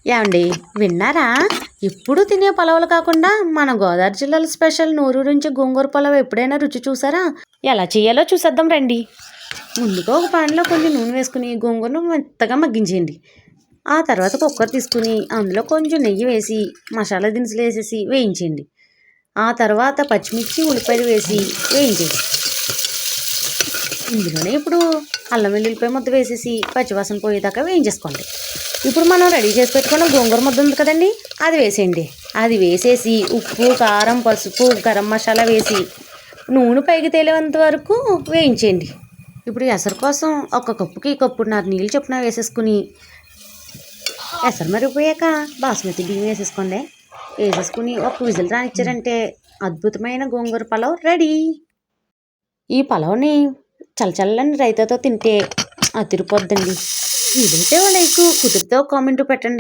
ఏమండి విన్నారా? ఎప్పుడు తినే పలావులు కాకుండా మన గోదావరి జిల్లాలో స్పెషల్ నూరు నుంచి గోంగూర పలావ్ ఎప్పుడైనా రుచి చూసారా? ఎలా చేయాలో చూసేద్దాం రండి. ముందుగా ఒక పాన్లో కొంచెం నూనె వేసుకుని గోంగూరను మెత్తగా మగ్గించేయండి. ఆ తర్వాత కుక్కర్ తీసుకుని అందులో కొంచెం నెయ్యి వేసి మసాలా దినుసులు వేసేసి వేయించండి. ఆ తర్వాత పచ్చిమిర్చి ఉల్లిపాయలు వేసి వేయించండి. ఇందులోనే ఇప్పుడు అల్లం వెల్లుల్లిపాయ ముద్ద వేసేసి పచ్చివాసన పోయేదాకా వేయించేసుకోండి. ఇప్పుడు మనం రెడీ చేసి పెట్టుకున్న గోంగూర ముద్ద ఉంది కదండి, అది వేసేయండి. అది వేసేసి ఉప్పు, కారం, పసుపు, గరం మసాలా వేసి నూనె పైకి తేలేంత వరకు వేయించేయండి. ఇప్పుడు ఎసరు కోసం ఒక కప్పుకి కప్పున్నర నీళ్ళు చొప్పున వేసేసుకుని ఎసరు మరిగిపోయాక బాస్మతి బియ్యం వేసేసుకోండి. వేసేసుకుని ఒక విజిల్ రానిచ్చారంటే అద్భుతమైన గోంగూర పలావ్ రెడీ. ఈ పలావ్ని చల్లచల్లని రైతాతో తింటే అదిరిపోద్దండి. వీలైతే లైక్ కుదిరితే ఒక కామెంట్ పెట్టండి.